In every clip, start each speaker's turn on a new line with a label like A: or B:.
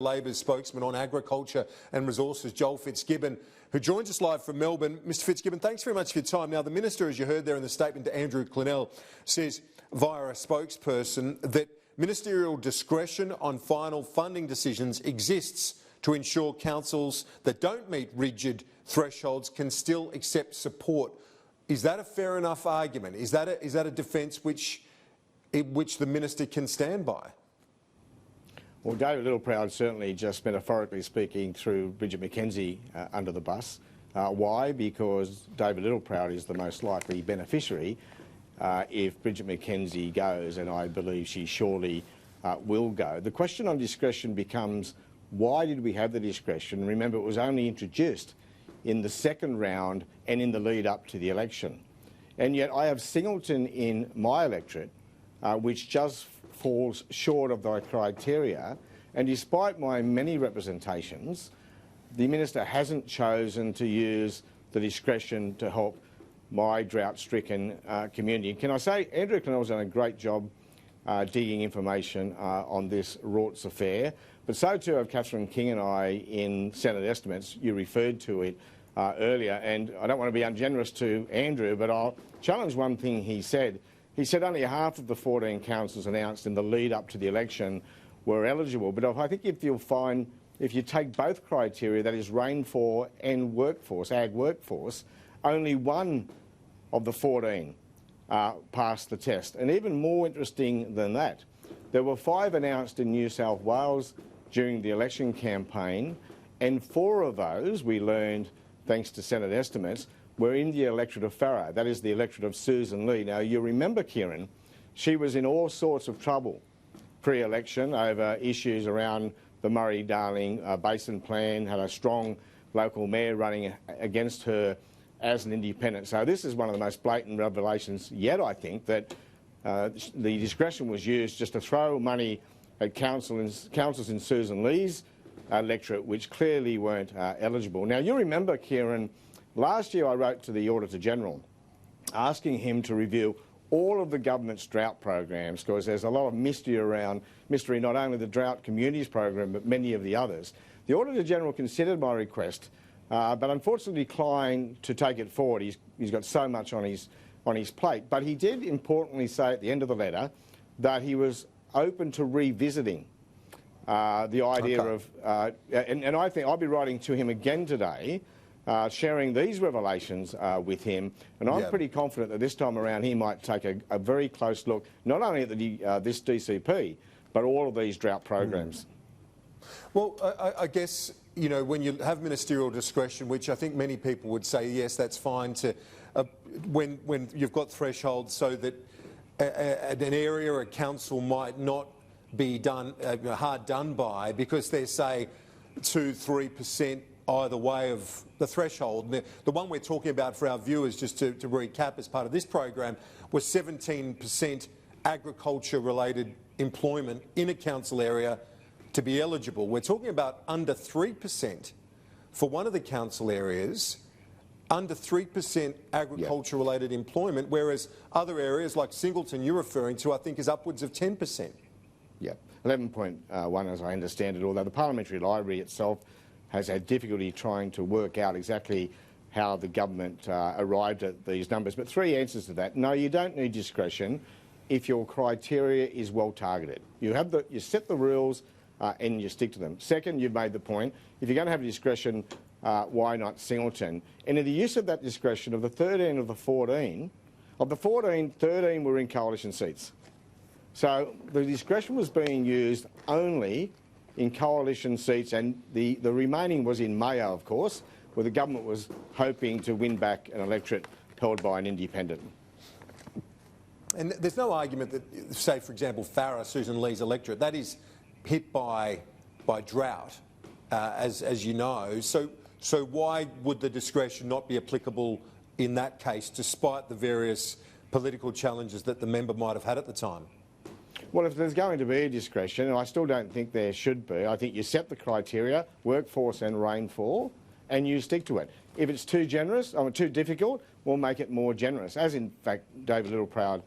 A: Labor's spokesman on agriculture and resources, Joel Fitzgibbon, who joins us live from Melbourne. Mr Fitzgibbon, thanks very much for your time. Now, the Minister, as you heard there in the statement to Andrew Clennell, says via a spokesperson that ministerial discretion on final funding decisions exists to ensure councils that don't meet rigid thresholds can still accept support. Is that a fair enough argument? Is that a defence which the Minister can stand by?
B: Well, David Littleproud certainly just metaphorically speaking threw Bridget McKenzie under the bus. Why? Because David Littleproud is the most likely beneficiary if Bridget McKenzie goes, and I believe she surely will go. The question on discretion becomes, why did we have the discretion? Remember, it was only introduced in the second round and in the lead up to the election. And yet I have Singleton in my electorate, which just falls short of the criteria, and despite my many representations, the Minister hasn't chosen to use the discretion to help my drought-stricken community. And can I say, Andrew Clennell's done a great job digging information on this rorts affair, but so too have Catherine King and I in Senate estimates. You referred to it earlier, and I don't want to be ungenerous to Andrew, but I'll challenge one thing he said. He said only half of the 14 councils announced in the lead up to the election were eligible. But I think if you take both criteria, that is rainfall and workforce, ag workforce, only one of the 14 passed the test. And even more interesting than that, there were 5 announced in New South Wales during the election campaign, and 4 of those, we learned thanks to Senate estimates, were in the electorate of Farrer, that is the electorate of Susan Lee. Now, you remember, Kieran, she was in all sorts of trouble pre-election over issues around the Murray-Darling Basin Plan, had a strong local mayor running against her as an independent. So this is one of the most blatant revelations yet, I think, that the discretion was used just to throw money at councils in Susan Lee's electorate, which clearly weren't eligible. Now, you remember, Kieran, last year I wrote to the Auditor-General asking him to review all of the government's drought programs, because there's a lot of mystery not only the Drought Communities Program but many of the others. The Auditor-General considered my request but unfortunately declined to take it forward. He's got so much on his plate. But he did importantly say at the end of the letter that he was open to revisiting the idea of, and I think I'll be writing to him again today, sharing these revelations with him, and I'm pretty confident that this time around he might take a very close look, not only at this DCP, but all of these drought programs.
A: Well, I guess, you know, when you have ministerial discretion, which I think many people would say, yes, that's fine to, when you've got thresholds so that an area or a council might not be done, hard done by because they're, say, 2-3% either way of the threshold. The one we're talking about for our viewers, just to recap as part of this program, was 17% agriculture-related employment in a council area to be eligible. We're talking about under 3% for one of the council areas, under 3% agriculture-related employment, whereas other areas like Singleton you're referring to, I think, is upwards of 10%.
B: Yeah, 11.1 as I understand it, although the Parliamentary Library itself has had difficulty trying to work out exactly how the government arrived at these numbers. But 3 answers to that. No, you don't need discretion if your criteria is well targeted. You set the rules and you stick to them. Second, you've made the point, if you're going to have discretion, why not Singleton? And in the use of that discretion, of the 13 of the 14, 13 were in coalition seats. So the discretion was being used only in coalition seats, and the remaining was in Mayo, of course, where the government was hoping to win back an electorate held by an independent.
A: And there's no argument that, say, for example, Farrer, Susan Lee's electorate, that is hit by drought, as you know. So why would the discretion not be applicable in that case, despite the various political challenges that the member might have had at the time?
B: Well, if there's going to be a discretion, and I still don't think there should be, I think you set the criteria, workforce and rainfall, and you stick to it. If it's too generous or too difficult, we'll make it more generous, as in fact David Littleproud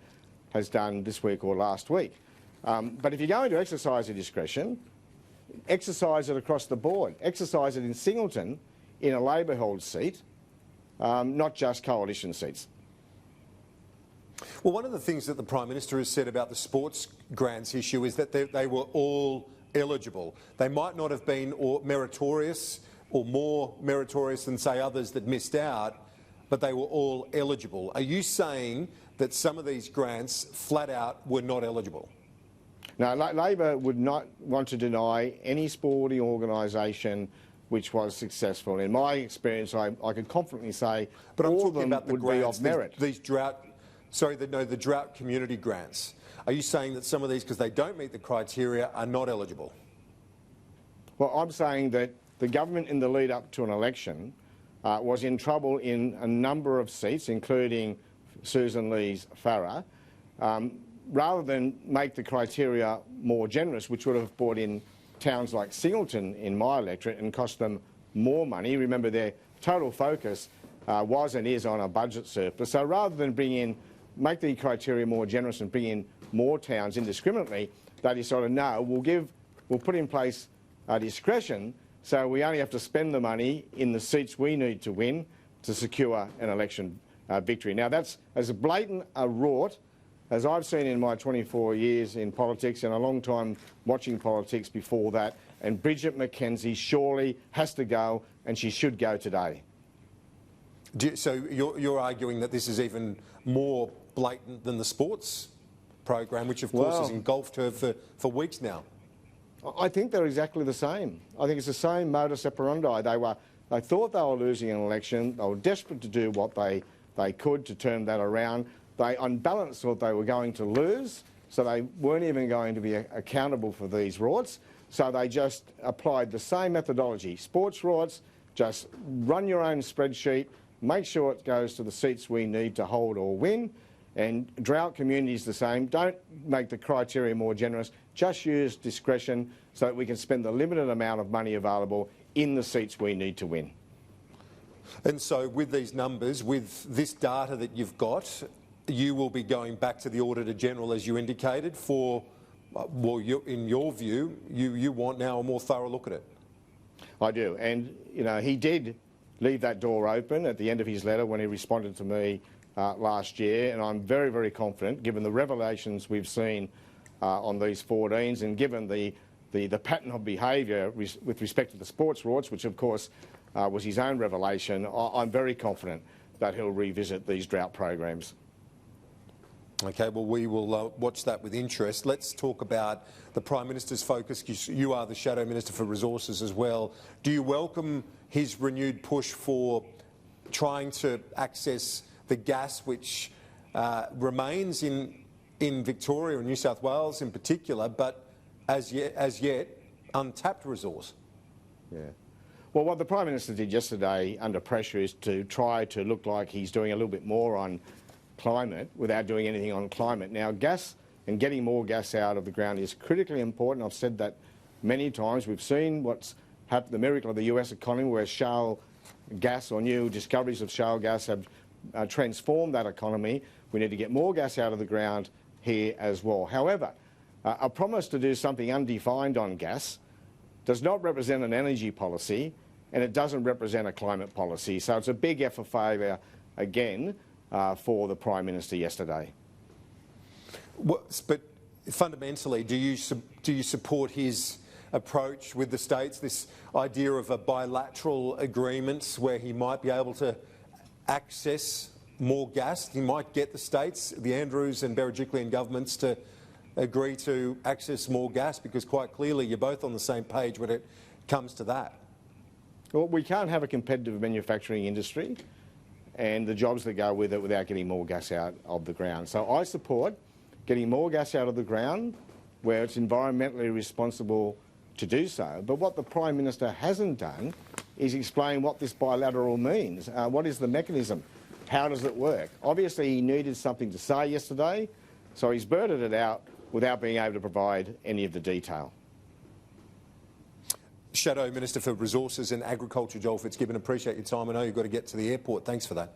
B: has done this week or last week. But if you're going to exercise your discretion, exercise it across the board. Exercise it in Singleton in a Labor-held seat, not just coalition seats.
A: Well, one of the things that the Prime Minister has said about the sports grants issue is that they were all eligible. They might not have been meritorious or more meritorious than, say, others that missed out, but they were all eligible. Are you saying that some of these grants flat out were not eligible?
B: No, Labor would not want to deny any sporting organisation which was successful. In my experience, I can confidently say
A: but I'm
B: all
A: talking
B: of them
A: about the
B: would
A: grants,
B: be of merit.
A: the Drought Community grants. Are you saying that some of these, because they don't meet the criteria, are not eligible?
B: Well, I'm saying that the government in the lead up to an election was in trouble in a number of seats, including Susan Lee's Farrer. Rather than make the criteria more generous, which would have brought in towns like Singleton in my electorate and cost them more money. Remember, their total focus was and is on a budget surplus. So rather than make the criteria more generous and bring in more towns indiscriminately, they decided, no, we'll put in place discretion, so we only have to spend the money in the seats we need to win to secure an election victory. Now, that's as blatant a rort as I've seen in my 24 years in politics and a long time watching politics before that, and Bridget McKenzie surely has to go, and she should go today.
A: So you're arguing that this is even more blatant than the sports program, which of course has engulfed her for weeks now?
B: I think they're exactly the same. I think it's the same modus operandi. They thought they were losing an election. They were desperate to do what they could to turn that around. They, on balance, thought they were going to lose, so they weren't even going to be accountable for these rorts. So they just applied the same methodology. Sports rorts, just run your own spreadsheet, make sure it goes to the seats we need to hold or win. And Drought Communities the same. Don't make the criteria more generous. Just use discretion so that we can spend the limited amount of money available in the seats we need to win.
A: And so with these numbers, with this data that you've got, you will be going back to the Auditor-General, as you indicated, for, well, in your view, you want now a more thorough look at it.
B: I do. And, you know, he did leave that door open at the end of his letter when he responded to me last year, and I'm very, very confident, given the revelations we've seen on these 14s and given the pattern of behaviour with respect to the sports rorts, which of course was his own revelation, I'm very confident that he'll revisit these drought programs.
A: Okay, well, we will watch that with interest. Let's talk about the Prime Minister's focus. You are the Shadow Minister for Resources as well. Do you welcome his renewed push for trying to access the gas which remains in Victoria and New South Wales in particular, but as yet untapped resource?
B: Yeah. Well, what the Prime Minister did yesterday under pressure is to try to look like he's doing a little bit more on climate without doing anything on climate. Now, gas and getting more gas out of the ground is critically important. I've said that many times. We've seen what's happened, the miracle of the US economy, where shale gas or new discoveries of shale gas have transformed that economy. We need to get more gas out of the ground here as well. However, a promise to do something undefined on gas does not represent an energy policy, and it doesn't represent a climate policy. So it's a big F for favour again for the Prime Minister yesterday.
A: But fundamentally, do you support his approach with the states, this idea of a bilateral agreement where he might be able to access more gas? He might get the states, the Andrews and Berejiklian governments, to agree to access more gas, because quite clearly you're both on the same page when it comes to that.
B: Well, we can't have a competitive manufacturing industry and the jobs that go with it without getting more gas out of the ground. So I support getting more gas out of the ground where it's environmentally responsible to do so. But what the Prime Minister hasn't done is explain what this bilateral means. What is the mechanism? How does it work? Obviously, he needed something to say yesterday, so he's blurted it out without being able to provide any of the detail.
A: Shadow Minister for Resources and Agriculture, Joel Fitzgibbon, appreciate your time. I know you've got to get to the airport. Thanks for that.